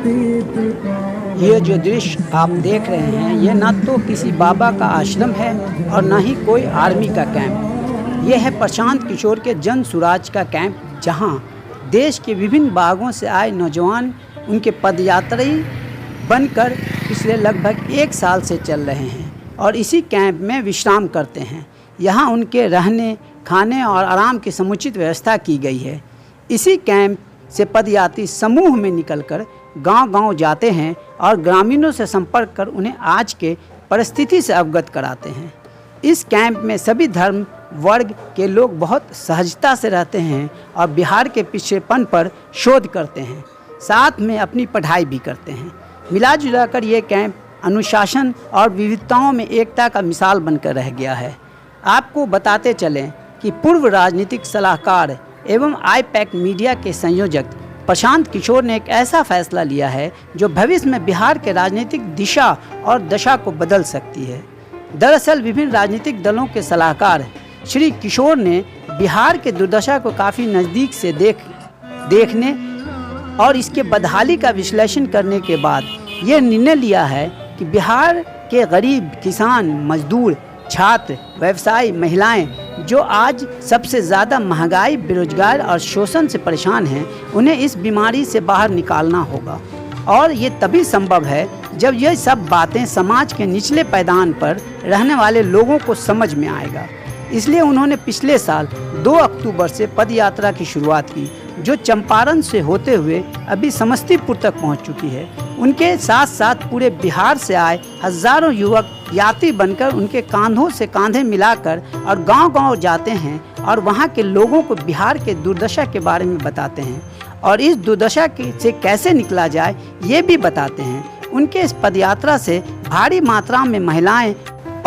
ये जो दृश्य आप देख रहे हैं, ये ना तो किसी बाबा का आश्रम है और ना ही कोई आर्मी का कैंप। ये है प्रशांत किशोर के जन सुराज का कैंप, जहां देश के विभिन्न भागों से आए नौजवान उनके पदयात्री बनकर पिछले लगभग 1 साल से चल रहे हैं और इसी कैंप में विश्राम करते हैं। यहाँ उनके रहने, खाने और आराम की समुचित व्यवस्था की गई है। इसी कैंप से पदयात्री समूह में निकलकर गांव-गांव जाते हैं और ग्रामीणों से संपर्क कर उन्हें आज के परिस्थिति से अवगत कराते हैं। इस कैंप में सभी धर्म वर्ग के लोग बहुत सहजता से रहते हैं और बिहार के पिछड़ेपन पर शोध करते हैं, साथ में अपनी पढ़ाई भी करते हैं। मिला जुला कर ये कैंप अनुशासन और विविधताओं में एकता का मिसाल बनकर रह गया है। आपको बताते चलें कि पूर्व राजनीतिक सलाहकार एवं IPAC मीडिया के संयोजक प्रशांत किशोर ने एक ऐसा फैसला लिया है जो भविष्य में बिहार के राजनीतिक दिशा और दशा को बदल सकती है। दरअसल विभिन्न राजनीतिक दलों के सलाहकार श्री किशोर ने बिहार के दुर्दशा को काफ़ी नज़दीक से देखने और इसके बदहाली का विश्लेषण करने के बाद ये निर्णय लिया है कि बिहार के गरीब, किसान, मजदूर, छात्र, व्यवसायी, महिलाएं जो आज सबसे ज़्यादा महंगाई, बेरोजगार और शोषण से परेशान हैं, उन्हें इस बीमारी से बाहर निकालना होगा। और ये तभी संभव है जब ये सब बातें समाज के निचले पायदान पर रहने वाले लोगों को समझ में आएगा। इसलिए उन्होंने पिछले साल 2 अक्टूबर से पद यात्रा की शुरुआत की, जो चंपारण से होते हुए अभी समस्तीपुर तक पहुंच चुकी है। उनके साथ साथ पूरे बिहार से आए हजारों युवक यात्री बनकर उनके कांधों से कांधे मिलाकर और गांव-गांव जाते हैं और वहां के लोगों को बिहार के दुर्दशा के बारे में बताते हैं और इस दुर्दशा से कैसे निकला जाए ये भी बताते हैं। उनके इस पदयात्रा से भारी मात्रा में महिलाएं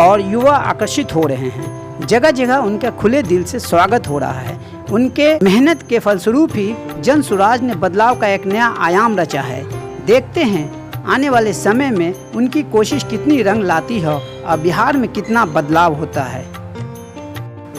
और युवा आकर्षित हो रहे हैं। जगह जगह उनका खुले दिल से स्वागत हो रहा है। उनके मेहनत के फलस्वरूप ही जन सुराज ने बदलाव का एक नया आयाम रचा है। देखते हैं आने वाले समय में उनकी कोशिश कितनी रंग लाती है और बिहार में कितना बदलाव होता है।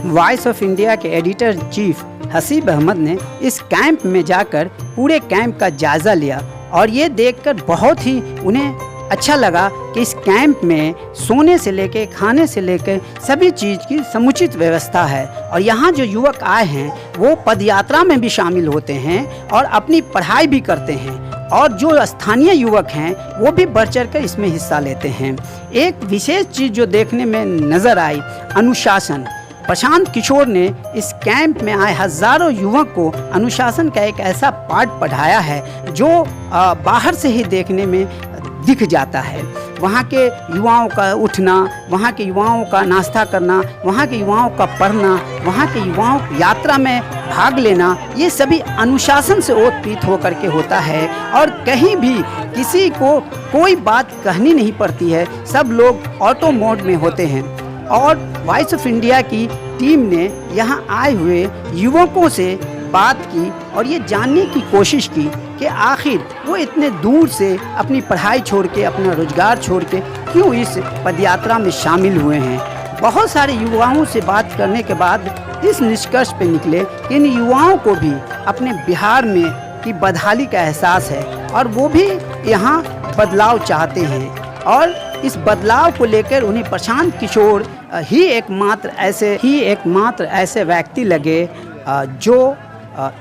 वॉइस ऑफ इंडिया के एडिटर चीफ हसीब अहमद ने इस कैंप में जाकर पूरे कैंप का जायजा लिया और ये देखकर बहुत ही उन्हें अच्छा लगा कि इस कैंप में सोने से लेकर खाने से लेकर सभी चीज़ की समुचित व्यवस्था है। और यहाँ जो युवक आए हैं वो पदयात्रा में भी शामिल होते हैं और अपनी पढ़ाई भी करते हैं और जो स्थानीय युवक हैं वो भी बढ़ चढ़ कर इसमें हिस्सा लेते हैं। एक विशेष चीज़ जो देखने में नज़र आई, अनुशासन। प्रशांत किशोर ने इस कैंप में आए हजारों युवक को अनुशासन का एक ऐसा पाठ पढ़ाया है जो बाहर से ही देखने में दिख जाता है। वहाँ के युवाओं का उठना, वहाँ के युवाओं का नाश्ता करना, वहाँ के युवाओं का पढ़ना, वहाँ के युवाओं की यात्रा में भाग लेना, ये सभी अनुशासन से ओतप्रोत होकर के होता है और कहीं भी किसी को कोई बात कहनी नहीं पड़ती है। सब लोग ऑटो मोड में होते हैं। और वॉइस ऑफ इंडिया की टीम ने यहाँ आए हुए युवकों से बात की और ये जानने की कोशिश की कि आखिर वो इतने दूर से अपनी पढ़ाई छोड़ के, अपना रोजगार छोड़ के क्यों इस पदयात्रा में शामिल हुए हैं। बहुत सारे युवाओं से बात करने के बाद इस निष्कर्ष पे निकले कि इन युवाओं को भी अपने बिहार में की बदहाली का एहसास है और वो भी यहाँ बदलाव चाहते हैं और इस बदलाव को लेकर उन्हें प्रशांत किशोर ही एकमात्र ऐसे व्यक्ति लगे जो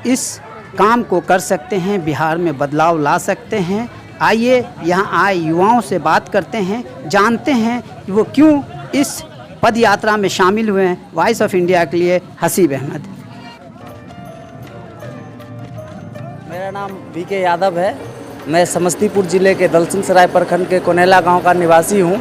इस काम को कर सकते हैं, बिहार में बदलाव ला सकते हैं। आइए यहाँ आए युवाओं से बात करते हैं, जानते हैं कि वो क्यों इस पद यात्रा में शामिल हुए हैं। वॉइस ऑफ इंडिया के लिए हसीब अहमद। मेरा नाम VK यादव है। मैं समस्तीपुर ज़िले के दलसिंह सराय प्रखंड के कोनेला गांव का निवासी हूं।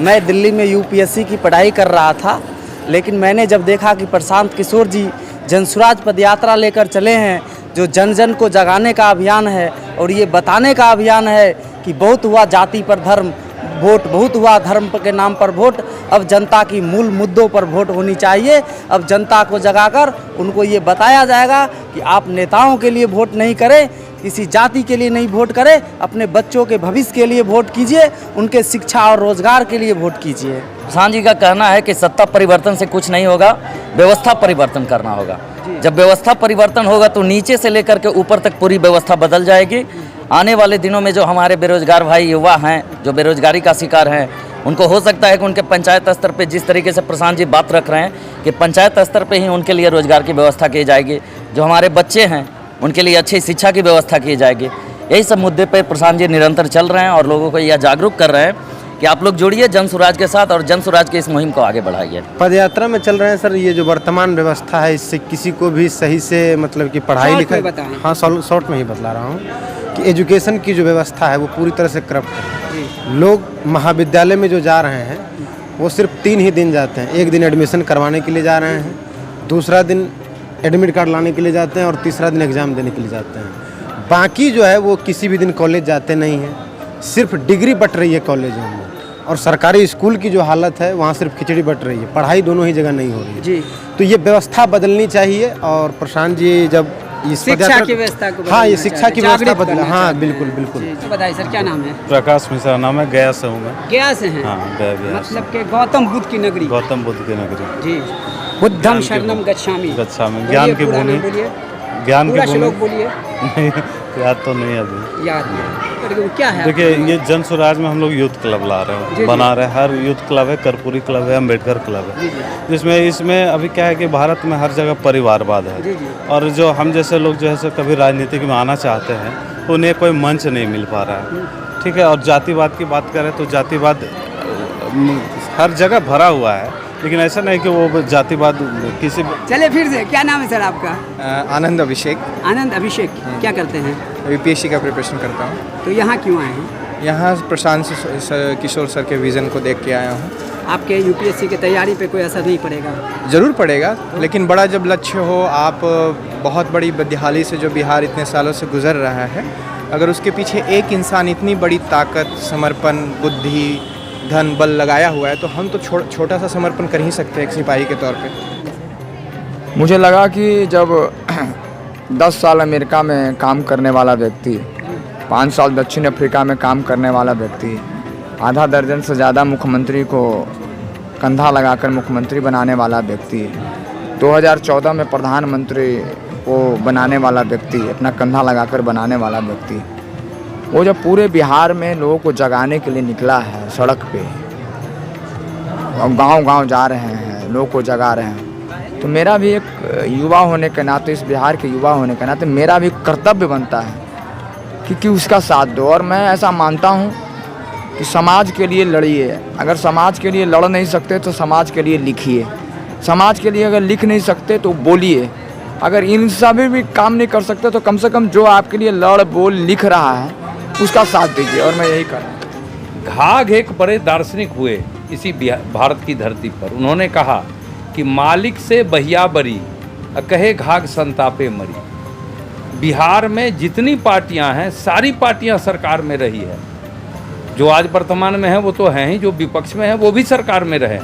मैं दिल्ली में UPSC की पढ़ाई कर रहा था, लेकिन मैंने जब देखा कि प्रशांत किशोर जी जनसुराज पदयात्रा लेकर चले हैं, जो जन जन को जगाने का अभियान है और ये बताने का अभियान है कि बहुत हुआ जाति पर धर्म वोट, बहुत हुआ धर्म के नाम पर वोट, अब जनता की मूल मुद्दों पर वोट होनी चाहिए। अब जनता को जगाकर उनको ये बताया जाएगा कि आप नेताओं के लिए वोट नहीं करें, किसी जाति के लिए नहीं वोट करें, अपने बच्चों के भविष्य के लिए वोट कीजिए, उनके शिक्षा और रोजगार के लिए वोट कीजिए। प्रशांत जी का कहना है कि सत्ता परिवर्तन से कुछ नहीं होगा, व्यवस्था परिवर्तन करना होगा। जब व्यवस्था परिवर्तन होगा तो नीचे से लेकर के ऊपर तक पूरी व्यवस्था बदल जाएगी। आने वाले दिनों में जो हमारे बेरोजगार भाई युवा हैं, जो बेरोजगारी का शिकार हैं, उनको हो सकता है कि उनके पंचायत स्तर पे जिस तरीके से प्रशांत जी बात रख रहे हैं कि पंचायत स्तर पे ही उनके लिए रोजगार की व्यवस्था की जाएगी, जो हमारे बच्चे हैं उनके लिए अच्छी शिक्षा की व्यवस्था की जाएगी। यही सब मुद्दे पे प्रशांत जी निरंतर चल रहे हैं और लोगों को यह जागरूक कर रहे हैं कि आप लोग जुड़िए जन स्वराज के साथ और जन स्वराज की इस मुहिम को आगे बढ़ाइए। पदयात्रा में चल रहे हैं सर। ये जो वर्तमान व्यवस्था है इससे किसी को भी सही से मतलब कि पढ़ाई लिखाई, हाँ शॉर्ट में ही बतला रहा हूँ कि एजुकेशन की जो व्यवस्था है वो पूरी तरह से करप्ट है। लोग महाविद्यालय में जो जा रहे हैं वो सिर्फ 3 ही दिन जाते हैं। एक दिन एडमिशन करवाने के लिए जा रहे हैं, दूसरा दिन एडमिट कार्ड लाने के लिए जाते हैं और तीसरा दिन एग्ज़ाम देने के लिए जाते हैं। बाकी जो है वो किसी भी दिन कॉलेज जाते नहीं हैं। सिर्फ डिग्री बट रही है कॉलेजों में, और सरकारी स्कूल की जो हालत है वहाँ सिर्फ खिचड़ी बट रही है, पढ़ाई दोनों ही जगह नहीं हो रही है जी। तो ये व्यवस्था बदलनी चाहिए और प्रशांत जी जब इस शिक्षा की व्यवस्था को, हाँ ये शिक्षा की व्यवस्था बदला, हाँ बिल्कुल बिल्कुल। बताइए सर, क्या नाम है? प्रकाश मिश्रा नाम है, गया से हूँ मैं। गया से हैं? हाँ गया से। मतलब के गौतम बुद्ध की नगरी। गौतम बुद्ध की नगरी जी। बुद्धम शरणम गच्छामि। ज्ञान की भूमि, ज्ञान की भूमि। बोलिए। याद तो नहीं अभी, याद नहीं। क्या है? देखिए ये जन स्वराज में हम लोग यूथ क्लब ला रहे हैं, बना रहे हैं। हर यूथ क्लब है, कर्पूरी क्लब है, अम्बेडकर क्लब है, जिसमें इसमें अभी क्या है कि भारत में हर जगह परिवारवाद है और जो हम जैसे लोग जो है कभी राजनीतिक में आना चाहते हैं तो उन्हें कोई मंच नहीं मिल पा रहा है, ठीक है। और जातिवाद की बात करें तो जातिवाद हर जगह भरा हुआ है, लेकिन ऐसा नहीं कि वो जातिवाद किसी। चले फिर से, क्या नाम है सर आपका? आनंद अभिषेक। आनंद अभिषेक, क्या करते हैं? यूपीएससी का प्रिपरेशन करता हूँ। तो यहाँ क्यों आए हैं? यहाँ प्रशांत किशोर सर के विज़न को देख के आया हूँ। आपके यूपीएससी की तैयारी पे कोई असर नहीं पड़ेगा? ज़रूर पड़ेगा, लेकिन बड़ा जब लक्ष्य हो, आप बहुत बड़ी बदहाली से जो बिहार इतने सालों से गुजर रहा है, अगर उसके पीछे एक इंसान इतनी बड़ी ताकत, समर्पण, बुद्धि, धन, बल लगाया हुआ है तो हम तो छोटा सा समर्पण कर ही सकते हैं एक सिपाही के तौर पे। मुझे लगा कि जब 10 साल अमेरिका में काम करने वाला व्यक्ति, 5 साल दक्षिण अफ्रीका में काम करने वाला व्यक्ति, आधा दर्जन से ज़्यादा मुख्यमंत्री को कंधा लगाकर मुख्यमंत्री बनाने वाला व्यक्ति, 2014 में प्रधानमंत्री को बनाने वाला व्यक्ति, अपना कंधा लगाकर बनाने वाला व्यक्ति, वो जब पूरे बिहार में लोगों को जगाने के लिए निकला है सड़क पे, गांव-गांव जा रहे हैं, लोगों को जगा रहे हैं, तो मेरा भी एक युवा होने के नाते, इस बिहार के युवा होने के नाते मेरा भी कर्तव्य बनता है कि उसका साथ दो। और मैं ऐसा मानता हूँ कि समाज के लिए लड़िए। अगर समाज के लिए लड़ नहीं सकते तो समाज के लिए लिखिए। समाज के लिए अगर लिख नहीं सकते तो बोलिए। अगर इन सभी भी काम नहीं कर सकते तो कम से कम जो आपके लिए लड़ बोल लिख रहा है उसका साथ दीजिए। और मैं यही कर रहा हूँ। घाघ एक बड़े दार्शनिक हुए इसी भारत की धरती पर। उन्होंने कहा कि मालिक से बहिया बरी, कहे घाघ संतापे मरी। बिहार में जितनी पार्टियां हैं सारी पार्टियां सरकार में रही है। जो आज वर्तमान में है वो तो हैं ही, जो विपक्ष में है वो भी सरकार में रहे,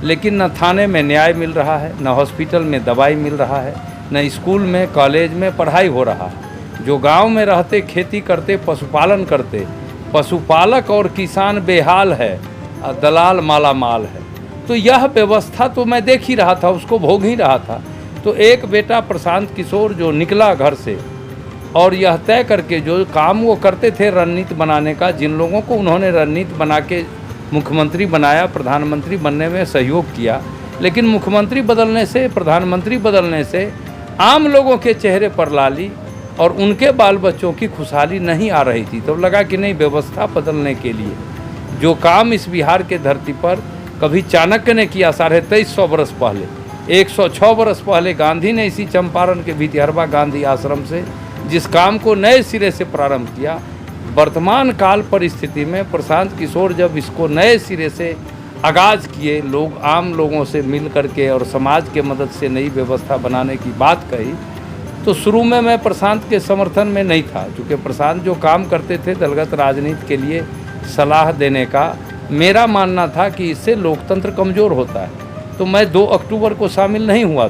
लेकिन न थाने में न्याय मिल रहा है, न हॉस्पिटल में दवाई मिल रहा है, न स्कूल में कॉलेज में पढ़ाई हो रहा है। जो गांव में रहते, खेती करते, पशुपालन करते, पशुपालक और किसान बेहाल है, दलाल माला माल है। तो यह व्यवस्था तो मैं देख ही रहा था, उसको भोग ही रहा था। तो एक बेटा प्रशांत किशोर जो निकला घर से और यह तय करके जो काम वो करते थे रणनीति बनाने का, जिन लोगों को उन्होंने रणनीति बना के मुख्यमंत्री बनाया, प्रधानमंत्री बनने में सहयोग किया, लेकिन मुख्यमंत्री बदलने से, प्रधानमंत्री बदलने से आम लोगों के चेहरे पर लाली और उनके बाल बच्चों की खुशहाली नहीं आ रही थी। तो लगा कि नहीं, व्यवस्था बदलने के लिए जो काम इस बिहार के धरती पर कभी चाणक्य ने किया 2350 वर्ष पहले, 106 वर्ष पहले गांधी ने इसी चंपारण के भितिहरवा गांधी आश्रम से जिस काम को नए सिरे से प्रारंभ किया, वर्तमान काल परिस्थिति में प्रशांत किशोर जब इसको नए सिरे से आगाज़ किए, लोग आम लोगों से मिल करके और समाज के मदद से नई व्यवस्था बनाने की बात कही, तो शुरू में मैं प्रशांत के समर्थन में नहीं था, क्योंकि प्रशांत जो काम करते थे दलगत राजनीति के लिए सलाह देने का, मेरा मानना था कि इससे लोकतंत्र कमज़ोर होता है। तो मैं 2 अक्टूबर को शामिल नहीं हुआ,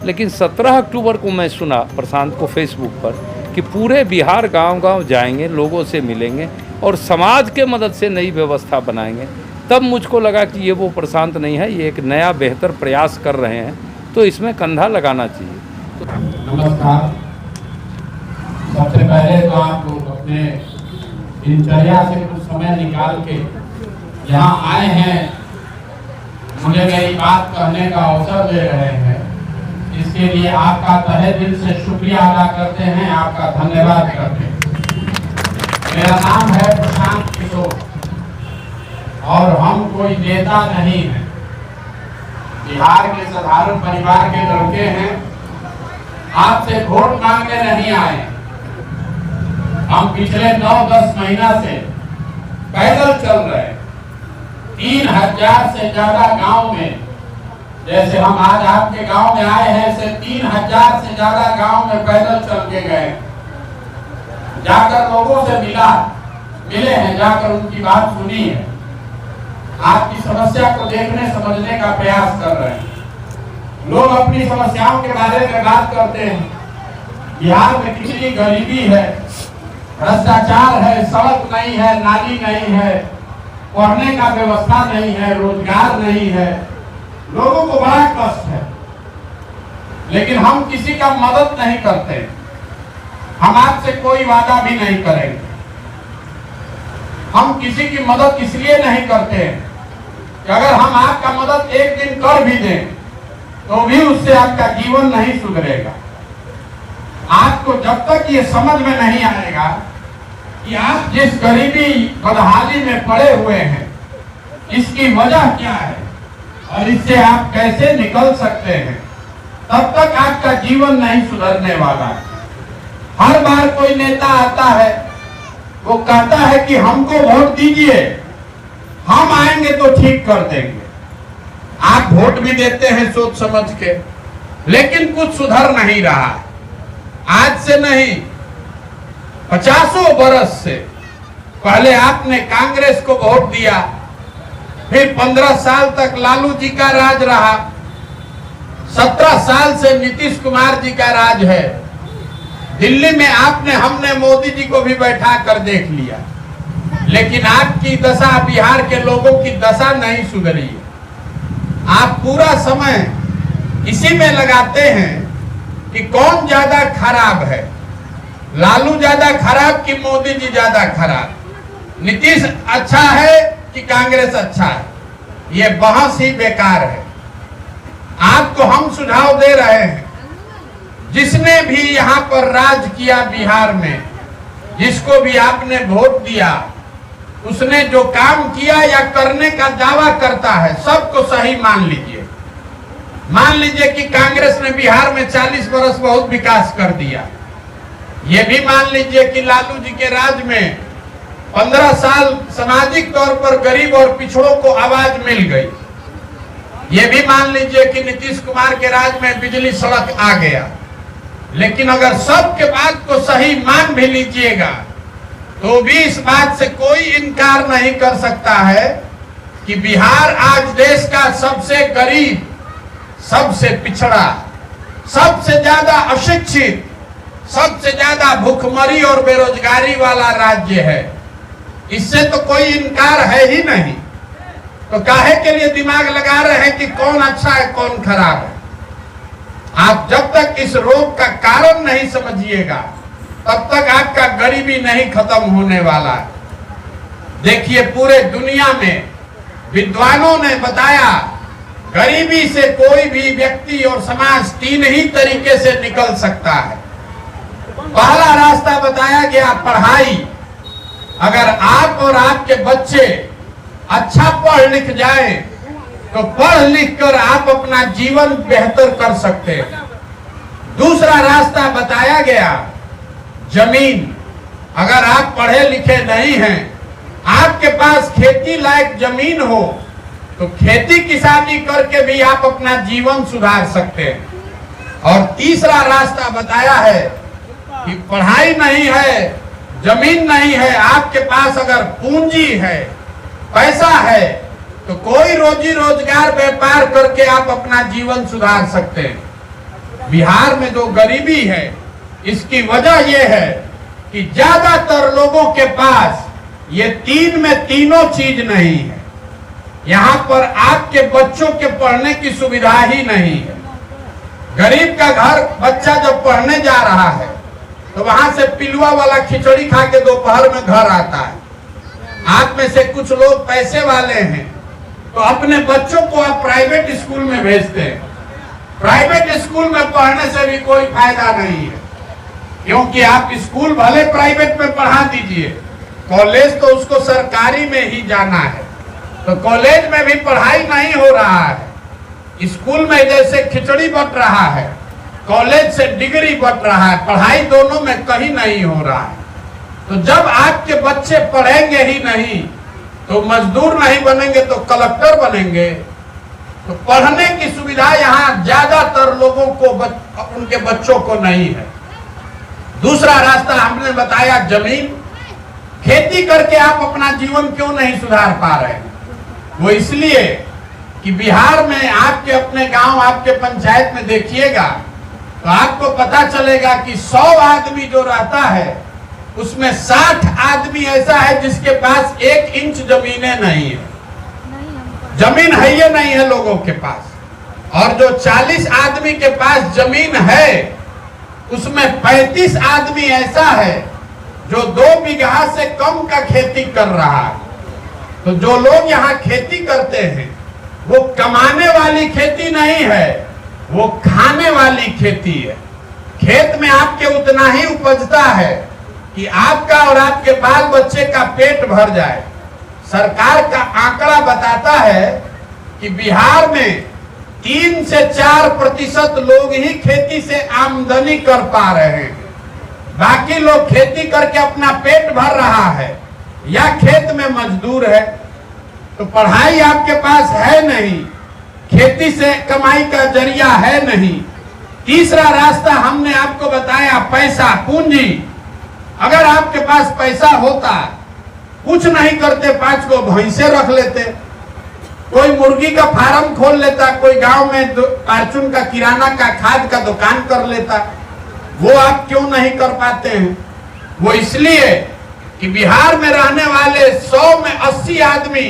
लेकिन 17 अक्टूबर को मैं सुना प्रशांत को फेसबुक पर कि पूरे बिहार गांव-गांव जाएंगे, लोगों से मिलेंगे और समाज के मदद से नई व्यवस्था बनाएंगे। तब मुझको लगा कि ये वो प्रशांत नहीं है, ये एक नया बेहतर प्रयास कर रहे हैं, तो इसमें कंधा लगाना चाहिए। नमस्कार। सबसे पहले तो आपको अपने दिनचर्या से कुछ समय निकाल के यहाँ आए हैं, मुझे मेरी बात कहने का अवसर दे रहे हैं, इसके लिए आपका तहे दिल से शुक्रिया अदा करते हैं, आपका धन्यवाद करते हैं। मेरा नाम है प्रशांत किशोर और हम कोई नेता नहीं हैं, बिहार के साधारण परिवार के लड़के हैं। आपसे वोट मांगने नहीं आए। हम पिछले 9-10 महीना से पैदल चल रहे हैं। 3000 से ज्यादा गांव में, जैसे हम आज आपके गांव में आए हैं, ऐसे 3000 से ज्यादा गांव में पैदल चल के गए, जाकर लोगों से मिले हैं, जाकर उनकी बात सुनी है, आपकी समस्या को देखने समझने का प्रयास कर रहे हैं। लोग अपनी समस्याओं के बारे में बात करते हैं। बिहार में कितनी गरीबी है, भ्रष्टाचार है, सड़क नहीं है, नाली नहीं है, पढ़ने का व्यवस्था नहीं है, रोजगार नहीं है, लोगों को बड़ा कष्ट है। लेकिन हम किसी का मदद नहीं करते। हम आपसे कोई वादा भी नहीं करेंगे। हम किसी की मदद इसलिए नहीं करते कि अगर हम आपका मदद एक दिन कर भी दें तो भी उससे आपका जीवन नहीं सुधरेगा। आपको जब तक ये समझ में नहीं आएगा कि आप जिस गरीबी बदहाली में पड़े हुए हैं, इसकी वजह क्या है और इससे आप कैसे निकल सकते हैं, तब तक आपका जीवन नहीं सुधरने वाला है। हर बार कोई नेता आता है, वो कहता है कि हमको वोट दीजिए, हम आएंगे तो ठीक कर देंगे। आप वोट भी देते हैं सोच समझ के, लेकिन कुछ सुधर नहीं रहा है। आज से नहीं, 50 बरस से पहले आपने कांग्रेस को वोट दिया, फिर 15 साल तक लालू जी का राज रहा, 17 साल से नीतीश कुमार जी का राज है। दिल्ली में हमने मोदी जी को भी बैठा कर देख लिया, लेकिन आपकी दशा, बिहार के लोगों की दशा नहीं सुधरी है। आप पूरा समय इसी में लगाते हैं कि कौन ज्यादा खराब है, लालू ज्यादा खराब कि मोदी जी ज्यादा खराब, नीतीश अच्छा है कि कांग्रेस अच्छा है। ये बहस ही बेकार है। आपको हम सुझाव दे रहे हैं, जिसने भी यहाँ पर राज किया बिहार में, जिसको भी आपने वोट दिया, उसने जो काम किया या करने का दावा करता है, सबको सही मान लीजिए। मान लीजिए कि कांग्रेस ने बिहार में 40 बरस बहुत विकास कर दिया। ये भी मान लीजिए कि लालू जी के राज में 15 साल सामाजिक तौर पर गरीब और पिछड़ों को आवाज मिल गई। ये भी मान लीजिए कि नीतीश कुमार के राज में बिजली सड़क आ गया। लेकिन अगर सबके बात को सही मान भी लीजिएगा, तो भी इस बात से कोई इनकार नहीं कर सकता है कि बिहार आज देश का सबसे गरीब, सबसे पिछड़ा, सबसे ज्यादा अशिक्षित, सबसे ज्यादा भूखमरी और बेरोजगारी वाला राज्य है। इससे तो कोई इनकार है ही नहीं। तो काहे के लिए दिमाग लगा रहे हैं कि कौन अच्छा है कौन खराब है? आप जब तक इस रोग का कारण नहीं समझिएगा, तब तक आपका गरीबी नहीं खत्म होने वाला है। देखिए, पूरे दुनिया में विद्वानों ने बताया, गरीबी से कोई भी व्यक्ति और समाज 3 ही तरीके से निकल सकता है। पहला रास्ता बताया गया, पढ़ाई। अगर आप और आपके बच्चे अच्छा पढ़ लिख जाएं, तो पढ़ लिख कर आप अपना जीवन बेहतर कर सकते हैं। दूसरा रास्ता बताया गया, जमीन। अगर आप पढ़े लिखे नहीं हैं, आपके पास खेती लायक जमीन हो, तो खेती किसानी करके भी आप अपना जीवन सुधार सकते हैं। और तीसरा रास्ता बताया है कि पढ़ाई नहीं है, जमीन नहीं है, आपके पास अगर पूंजी है, पैसा है, तो कोई रोजी रोजगार व्यापार करके आप अपना जीवन सुधार सकते हैं। बिहार में जो गरीबी है, इसकी वजह यह है कि ज्यादातर लोगों के पास ये 3 में तीनों चीज नहीं है। यहाँ पर आपके बच्चों के पढ़ने की सुविधा ही नहीं है। गरीब का घर बच्चा जब पढ़ने जा रहा है, तो वहां से पिलुआ वाला खिचड़ी खा के दोपहर में घर आता है। आप में से कुछ लोग पैसे वाले हैं तो अपने बच्चों को आप प्राइवेट स्कूल में भेजते हैं। प्राइवेट स्कूल में पढ़ने से भी कोई फायदा नहीं है, क्योंकि आप स्कूल भले प्राइवेट में पढ़ा दीजिए, कॉलेज तो उसको सरकारी में ही जाना है। तो कॉलेज में भी पढ़ाई नहीं हो रहा है। स्कूल में जैसे खिचड़ी बट रहा है, कॉलेज से डिग्री बट रहा है, पढ़ाई दोनों में कहीं नहीं हो रहा है। तो जब आपके बच्चे पढ़ेंगे ही नहीं तो मजदूर नहीं बनेंगे तो कलेक्टर बनेंगे। तो पढ़ने की सुविधा यहाँ ज्यादातर लोगों को उनके बच्चों को नहीं है। दूसरा रास्ता हमने बताया जमीन। खेती करके आप अपना जीवन क्यों नहीं सुधार पा रहे हैं? वो इसलिए कि बिहार में आपके अपने गांव, आपके पंचायत में देखिएगा तो आपको पता चलेगा कि 100 आदमी जो रहता है उसमें 60 आदमी ऐसा है जिसके पास 1 इंच जमीनें नहीं है। जमीन है ये नहीं है लोगों के पास। और जो 40 आदमी के पास जमीन है उसमें 35 आदमी ऐसा है जो 2 बीघा से कम का खेती कर रहा है। तो जो लोग यहाँ खेती करते हैं वो कमाने वाली खेती नहीं है, वो खाने वाली खेती है। खेत में आपके उतना ही उपजता है कि आपका और आपके बाल बच्चे का पेट भर जाए। सरकार का आंकड़ा बताता है कि बिहार में 3 से 4% लोग ही खेती से आमदनी कर पा रहे हैं। बाकी लोग खेती करके अपना पेट भर रहा है या खेत में मजदूर है। तो पढ़ाई आपके पास है नहीं, खेती से कमाई का जरिया है नहीं। तीसरा रास्ता हमने आपको बताया पैसा, पूंजी। अगर आपके पास पैसा होता, कुछ नहीं करते, 5 गो भैंसे रख लेते, कोई मुर्गी का फार्म खोल लेता, कोई गांव में फार्चून का किराना का खाद का दुकान कर लेता। वो आप क्यों नहीं कर पाते हैं? वो इसलिए कि बिहार में रहने वाले 100 में 80 आदमी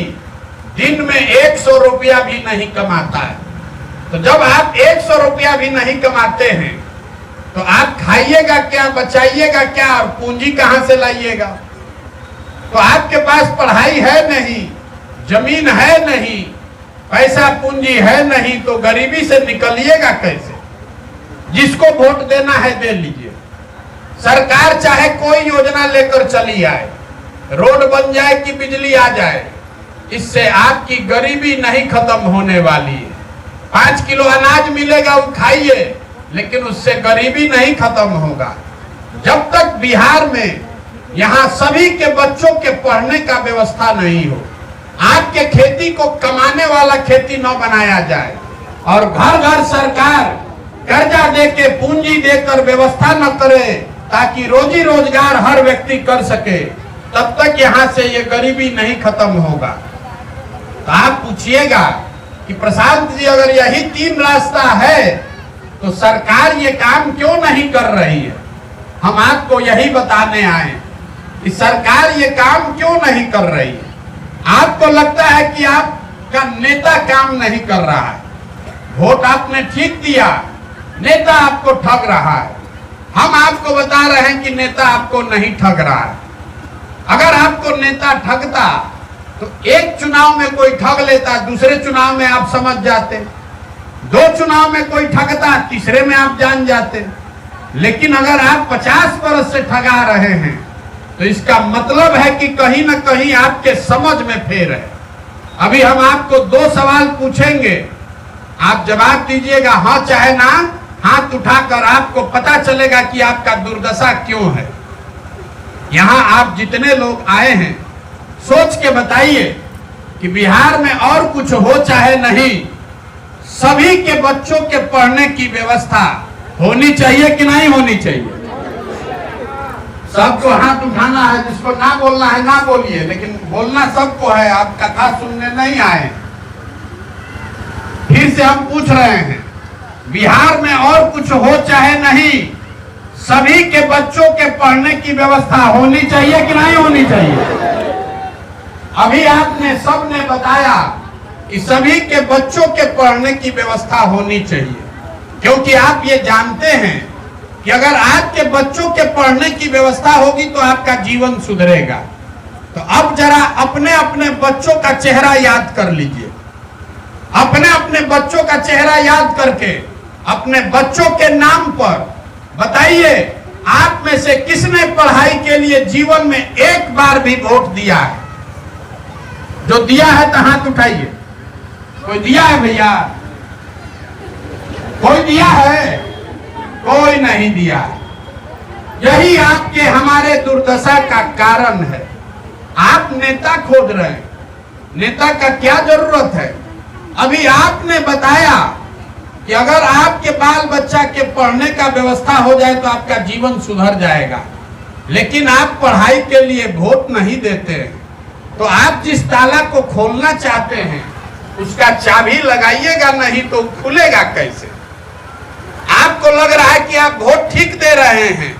दिन में 100 रुपया भी नहीं कमाता है। तो जब आप 100 रुपया भी नहीं कमाते हैं तो आप खाइएगा क्या, बचाइएगा क्या और पूंजी कहां से लाइएगा? तो आपके पास पढ़ाई है नहीं, जमीन है नहीं, पैसा पूंजी है नहीं, तो गरीबी से निकलिएगा कैसे? जिसको वोट देना है दे लीजिए। सरकार चाहे कोई योजना लेकर चली आए, रोड बन जाए कि बिजली आ जाए, इससे आपकी गरीबी नहीं खत्म होने वाली है। 5 किलो अनाज मिलेगा वो खाइए, लेकिन उससे गरीबी नहीं खत्म होगा। जब तक बिहार में यहाँ सभी के बच्चों के पढ़ने का व्यवस्था नहीं हो, आपके खेती को कमाने वाला खेती न बनाया जाए और घर घर सरकार कर्जा दे के पूंजी देकर व्यवस्था न करे ताकि रोजी रोजगार हर व्यक्ति कर सके, तब तक यहाँ से ये गरीबी नहीं खत्म होगा। तो आप पूछिएगा कि प्रशांत जी अगर यही 3 रास्ता है तो सरकार ये काम क्यों नहीं कर रही है? हम आपको यही बताने आए कि सरकार ये काम क्यों नहीं कर रही है। आपको लगता है कि आपका नेता काम नहीं कर रहा है, वोट आपने ठीक दिया, नेता आपको ठग रहा है। हम आपको बता रहे हैं कि नेता आपको नहीं ठग रहा है। अगर आपको नेता ठगता तो एक चुनाव में कोई ठग लेता, दूसरे चुनाव में आप समझ जाते, 2 चुनाव में कोई ठगता, तीसरे में आप जान जाते। लेकिन अगर आप 50 बरस से ठगा रहे हैं तो इसका मतलब है कि कहीं ना कहीं आपके समझ में फेर है। अभी हम आपको 2 सवाल पूछेंगे, आप जवाब दीजिएगा हाँ चाहे ना। हाथ उठाकर आपको पता चलेगा कि आपका दुर्दशा क्यों है। यहाँ आप जितने लोग आए हैं सोच के बताइए कि बिहार में और कुछ हो चाहे नहीं, सभी के बच्चों के पढ़ने की व्यवस्था होनी चाहिए कि नहीं होनी चाहिए? सबको हाथ उठाना है, जिसको ना बोलना है ना बोलिए, लेकिन बोलना सबको है। आप कथा सुनने नहीं आए। फिर से हम पूछ रहे हैं, बिहार में और कुछ हो चाहे नहीं, सभी के बच्चों के पढ़ने की व्यवस्था होनी चाहिए कि नहीं होनी चाहिए? अभी आपने सबने बताया कि सभी के बच्चों के पढ़ने की व्यवस्था होनी चाहिए, क्योंकि आप ये जानते हैं कि अगर आज के बच्चों के पढ़ने की व्यवस्था होगी तो आपका जीवन सुधरेगा। तो अब जरा अपने अपने बच्चों का चेहरा याद कर लीजिए, अपने अपने बच्चों का चेहरा याद करके अपने बच्चों के नाम पर बताइए, आप में से किसने पढ़ाई के लिए जीवन में एक बार भी वोट दिया है? जो दिया है तो हाथ उठाइए। कोई दिया है भैया? कोई दिया है? कोई नहीं दिया। यही आपके हमारे दुर्दशा का कारण है। आप नेता खोज रहे हैं, नेता का क्या जरूरत है? अभी आपने बताया कि अगर आपके बाल बच्चा के पढ़ने का व्यवस्था हो जाए तो आपका जीवन सुधर जाएगा, लेकिन आप पढ़ाई के लिए वोट नहीं देते हैं। तो आप जिस ताला को खोलना चाहते हैं उसका चाबी लगाइएगा, नहीं तो खुलेगा कैसे? आपको लग रहा है कि आप वोट ठीक दे रहे हैं,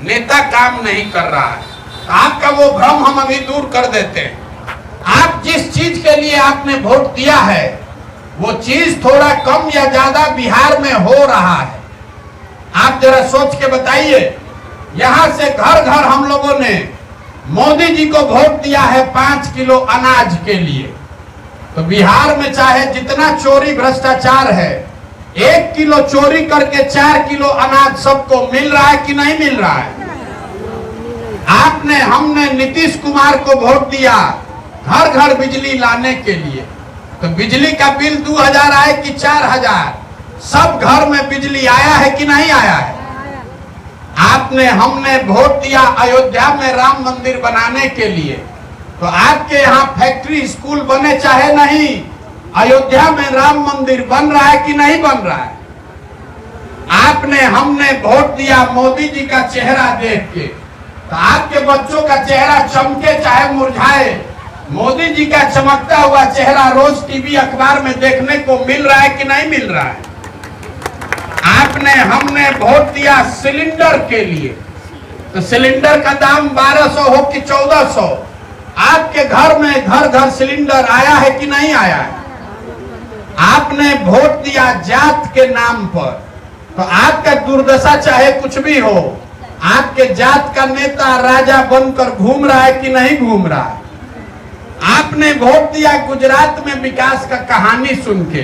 नेता काम नहीं कर रहा है, तो आपका वो भ्रम हम अभी दूर कर देते हैं। आप जिस चीज के लिए आपने वोट दिया है वो चीज थोड़ा कम या ज्यादा बिहार में हो रहा है। आप जरा सोच के बताइए, यहां से घर घर हम लोगों ने मोदी जी को वोट दिया है 5 किलो अनाज के लिए, तो बिहार में चाहे जितना चोरी भ्रष्टाचार है, 1 किलो चोरी करके 4 किलो अनाज सबको मिल रहा है कि नहीं मिल रहा है? हमने नीतीश कुमार को वोट दिया घर घर बिजली लाने के लिए, तो बिजली का बिल 2000 आए कि 4000, सब घर में बिजली आया है कि नहीं आया है? हमने वोट दिया अयोध्या में राम मंदिर बनाने के लिए, तो आपके यहाँ फैक्ट्री स्कूल बने चाहे नहीं, अयोध्या में राम मंदिर बन रहा है कि नहीं बन रहा है? हमने वोट दिया मोदी जी का चेहरा देख के, तो आपके बच्चों का चेहरा चमके चाहे मुरझाए, मोदी जी का चमकता हुआ चेहरा रोज टीवी अखबार में देखने को मिल रहा है कि नहीं मिल रहा है? हमने वोट दिया सिलेंडर के लिए, तो सिलेंडर का दाम 1200 हो कि 1400, आपके घर में घर घर सिलेंडर आया है कि नहीं आया है? आपने वोट दिया जात के नाम पर, तो आपका दुर्दशा चाहे कुछ भी हो, आपके जात का नेता राजा बनकर घूम रहा है कि नहीं घूम रहा है? आपने वोट दिया गुजरात में विकास का कहानी सुन के,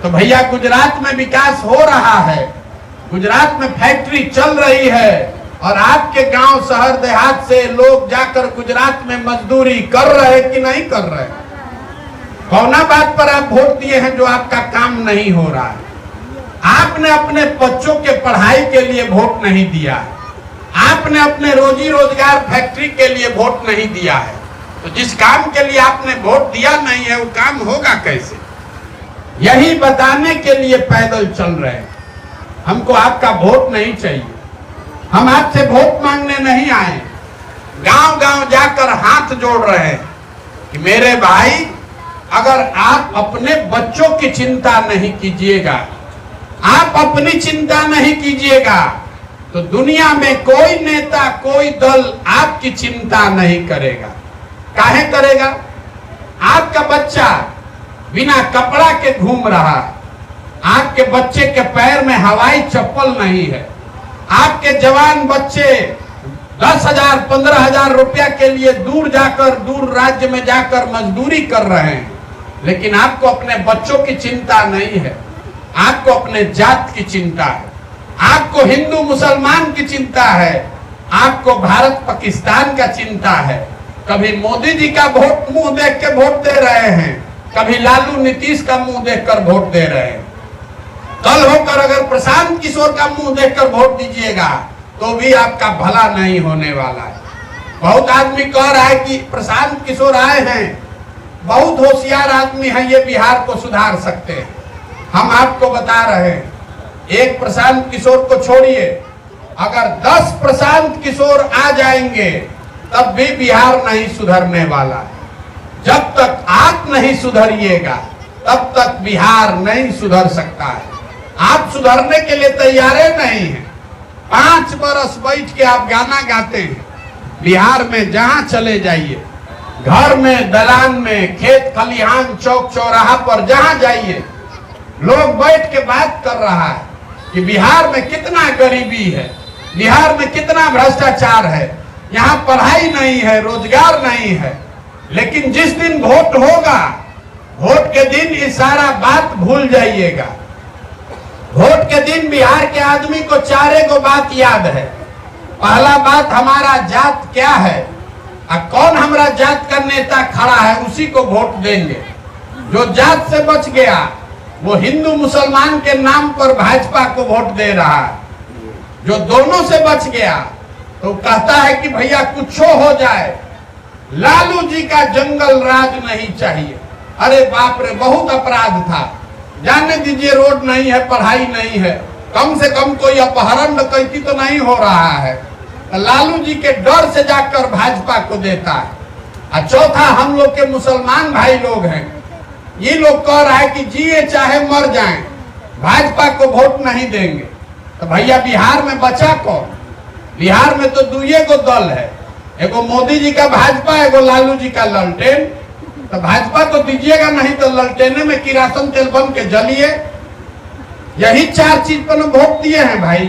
तो भैया गुजरात में विकास हो रहा है, गुजरात में फैक्ट्री चल रही है, और आपके गांव शहर देहात से लोग जाकर गुजरात में मजदूरी कर रहे कि नहीं कर रहे? कौना बात पर आप वोट दिए हैं जो आपका काम नहीं हो रहा है? आपने अपने बच्चों के पढ़ाई के लिए वोट नहीं दिया है, आपने अपने रोजी रोजगार फैक्ट्री के लिए वोट नहीं दिया है, तो जिस काम के लिए आपने वोट दिया नहीं है वो काम होगा कैसे? यही बताने के लिए पैदल चल रहे हैं। हमको आपका वोट नहीं चाहिए, हम आपसे वोट मांगने नहीं आए, गांव गांव जाकर हाथ जोड़ रहे हैं कि मेरे भाई, अगर आप अपने बच्चों की चिंता नहीं कीजिएगा, आप अपनी चिंता नहीं कीजिएगा, तो दुनिया में कोई नेता कोई दल आपकी चिंता नहीं करेगा। काहे करेगा? आपका बच्चा बिना कपड़ा के घूम रहा है, आपके बच्चे के पैर में हवाई चप्पल नहीं है, आपके जवान बच्चे 10,000 15,000 रुपया के लिए दूर जाकर दूर राज्य में जाकर मजदूरी कर रहे हैं, लेकिन आपको अपने बच्चों की चिंता नहीं है, आपको अपने जात की चिंता है, आपको हिंदू मुसलमान की चिंता है, आपको भारत पाकिस्तान का चिंता है। कभी मोदी जी का वोट मुंह देख के वोट दे रहे हैं, कभी लालू नीतीश का मुंह देखकर वोट दे रहे हैं। कल होकर अगर प्रशांत किशोर का मुंह देखकर वोट दीजिएगा तो भी आपका भला नहीं होने वाला है। बहुत आदमी कह रहा है कि प्रशांत किशोर आए हैं, बहुत होशियार आदमी है, ये बिहार को सुधार सकते हैं। हम आपको बता रहे हैं, एक प्रशांत किशोर को छोड़िए, अगर 10 प्रशांत किशोर आ जाएंगे तब भी बिहार नहीं सुधरने वाला है। जब तक आप नहीं सुधरिएगा तब तक बिहार नहीं सुधर सकता है। आप सुधरने के लिए तैयार नहीं हैं। 5 बरस बैठ के आप गाना गाते हैं, बिहार में जहां चले जाइए, घर में, दलान में, खेत खलिहान, चौक चौराहा पर जहां जाइए, लोग बैठ के बात कर रहा है कि बिहार में कितना गरीबी है, बिहार में कितना भ्रष्टाचार है, यहाँ पढ़ाई नहीं है, रोजगार नहीं है। लेकिन जिस दिन वोट होगा, वोट के दिन ये सारा बात भूल जाइएगा। वोट के दिन बिहार के आदमी को चारे को बात याद है। पहला बात, हमारा जात क्या है और कौन हमारा जात का नेता खड़ा है, उसी को वोट देंगे। जो जात से बच गया वो हिंदू मुसलमान के नाम पर भाजपा को वोट दे रहा है। जो दोनों से बच गया तो कहता है कि भैया कुछ हो जाए, लालू जी का जंगल राज नहीं चाहिए। अरे बाप रे, बहुत अपराध था। जाने दीजिए, रोड नहीं है, पढ़ाई नहीं है, कम से कम कोई अपहरण डकैती तो नहीं हो रहा है। तो लालू जी के डर से जाकर भाजपा को देता है। और चौथा, हम लोग के मुसलमान भाई लोग हैं, ये लोग कह रहा है कि जिए चाहे मर जाएं, भाजपा को वोट नहीं देंगे। तो भैया बिहार में बचा कौन? बिहार में तो दुइये को दल है, एगो मोदी जी का भाजपा, एगो लालू जी का ललटेन। तो भाजपा को दीजिएगा, नहीं तो ललटेने में किरासन तेल बन के जलिए। यही चार चीज पर वोट दिए हैं भाई।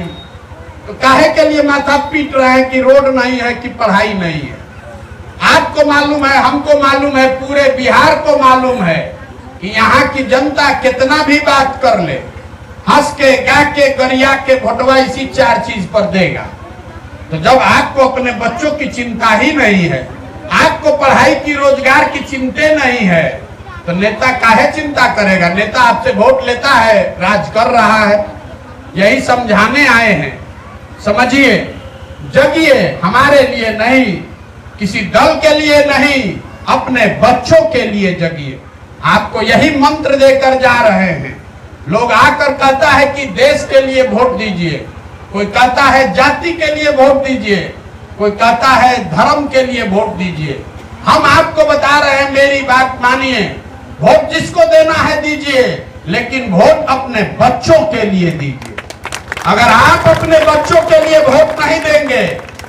तो काहे के लिए माथा पीट रहे हैं कि रोड नहीं है, कि पढ़ाई नहीं है? आपको मालूम है, हमको मालूम है, पूरे बिहार को मालूम है कि यहाँ की जनता कितना भी बात कर ले, हंस के, गा के, गरिया के वोटवा इसी चार चीज पर देगा। तो जब आपको अपने बच्चों की चिंता ही नहीं है, आपको पढ़ाई की, रोजगार की चिंता नहीं है, तो नेता काहे चिंता करेगा? नेता आपसे वोट लेता है, राज कर रहा है। यही समझाने आए हैं। समझिए, जगिए, हमारे लिए नहीं, किसी दल के लिए नहीं, अपने बच्चों के लिए जगिए। आपको यही मंत्र देकर जा रहे हैं। लोग आकर कहता है कि देश के लिए वोट दीजिए, कोई कहता है जाति के लिए वोट दीजिए, कोई कहता है धर्म के लिए वोट दीजिए। हम आपको बता रहे हैं, मेरी बात मानिए, वोट जिसको देना है दीजिए, लेकिन वोट अपने बच्चों के लिए दीजिए। अगर आप अपने बच्चों के लिए वोट नहीं देंगे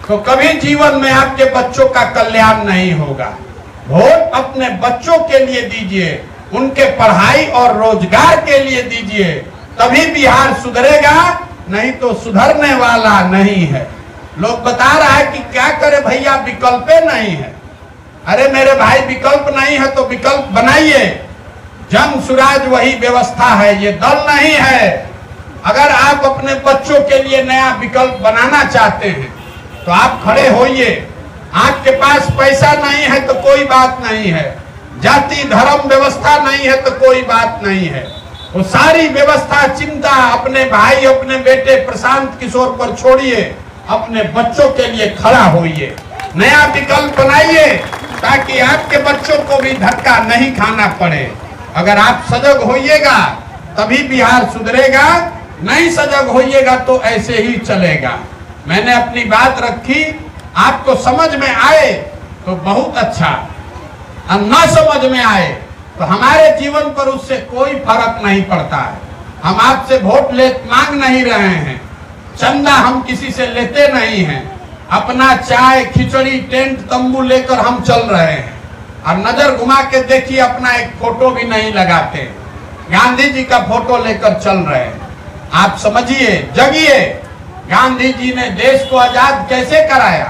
तो कभी जीवन में आपके बच्चों का कल्याण नहीं होगा। वोट अपने बच्चों के लिए दीजिए, उनके पढ़ाई और रोजगार के लिए दीजिए, तभी बिहार सुधरेगा, नहीं तो सुधरने वाला नहीं है। लोग बता रहा है कि क्या करे भैया, विकल्प नहीं है। अरे मेरे भाई, विकल्प नहीं है तो विकल्प बनाइए। जन सुराज वही व्यवस्था है, ये दल नहीं है। अगर आप अपने बच्चों के लिए नया विकल्प बनाना चाहते हैं तो आप खड़े होइए। आपके पास पैसा नहीं है तो कोई बात नहीं है, जाति धर्म व्यवस्था नहीं है तो कोई बात नहीं है। वो सारी व्यवस्था, चिंता अपने भाई, अपने बेटे प्रशांत किशोर पर छोड़िए, अपने बच्चों के लिए खड़ा होइए, नया विकल्प बनाइए, ताकि आपके बच्चों को भी धक्का नहीं खाना पड़े। अगर आप सजग होइएगा तभी बिहार सुधरेगा, नहीं सजग होइएगा तो ऐसे ही चलेगा। मैंने अपनी बात रखी, आपको समझ में आए तो बहुत अच्छा, और न समझ में आए तो हमारे जीवन पर उससे कोई फर्क नहीं पड़ता है। हम आपसे वोट मांग नहीं रहे हैं, चंदा हम किसी से लेते नहीं हैं। अपना चाय, खिचड़ी, टेंट, तंबू लेकर हम चल रहे हैं। और नजर घुमा के देखिए, अपना एक फोटो भी नहीं लगाते, गांधी जी का फोटो लेकर चल रहे हैं। आप समझिए, जगिए। गांधी जी ने देश को आजाद कैसे कराया?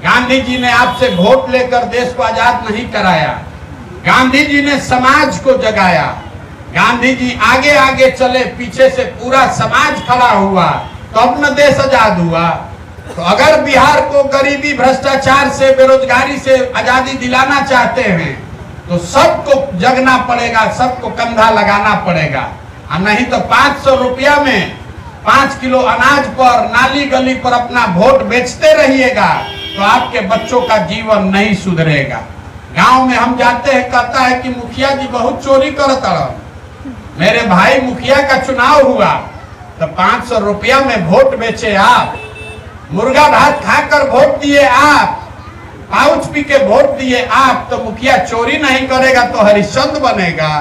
गांधी जी ने आपसे वोट लेकर देश को आजाद नहीं कराया। गांधी जी ने समाज को जगाया। गांधी जी आगे आगे चले, पीछे से पूरा समाज खड़ा हुआ, तब न देश आजाद हुआ। तो अगर बिहार को गरीबी, भ्रष्टाचार से, बेरोजगारी से आजादी दिलाना चाहते हैं तो सबको जगना पड़ेगा, सबको कंधा लगाना पड़ेगा। और नहीं तो 500 रुपया में 5 किलो अनाज पर, नाली गली पर अपना वोट बेचते रहिएगा तो आपके बच्चों का जीवन नहीं सुधरेगा। गांव में हम जाते हैं, कहता है कि मुखिया जी बहुत चोरी करता रहा। मेरे भाई, मुखिया का चुनाव हुआ तो 500 रुपया में वोट बेचे आप, मुर्गा भात खाकर वोट दिए आप, पाउच पी के वोट दिए आप, तो मुखिया चोरी नहीं करेगा तो हरिश्चंद्र बनेगा।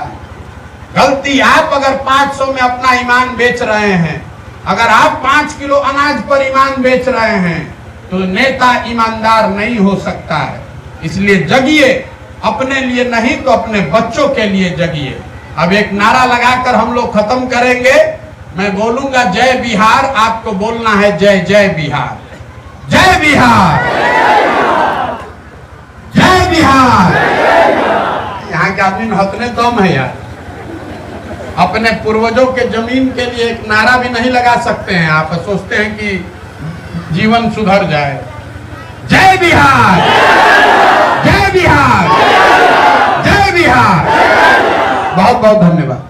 गलती आप अगर 500 में अपना ईमान बेच रहे हैं, अगर आप 5 किलो अनाज पर ईमान बेच रहे हैं तो नेता ईमानदार नहीं हो सकता है। इसलिए जगिए, अपने लिए नहीं तो अपने बच्चों के लिए जगिए। अब एक नारा लगाकर हम लोग खत्म करेंगे। मैं बोलूंगा जय बिहार, आपको बोलना है जय जय बिहार, जय बिहार, जय बिहार। यहाँ के आदमी में हतने दम है यार, अपने पूर्वजों के जमीन के लिए एक नारा भी नहीं लगा सकते हैं। आप सोचते हैं कि जीवन सुधर जाए। जय बिहार, जय बिहार, जय बिहार। बहुत बहुत धन्यवाद।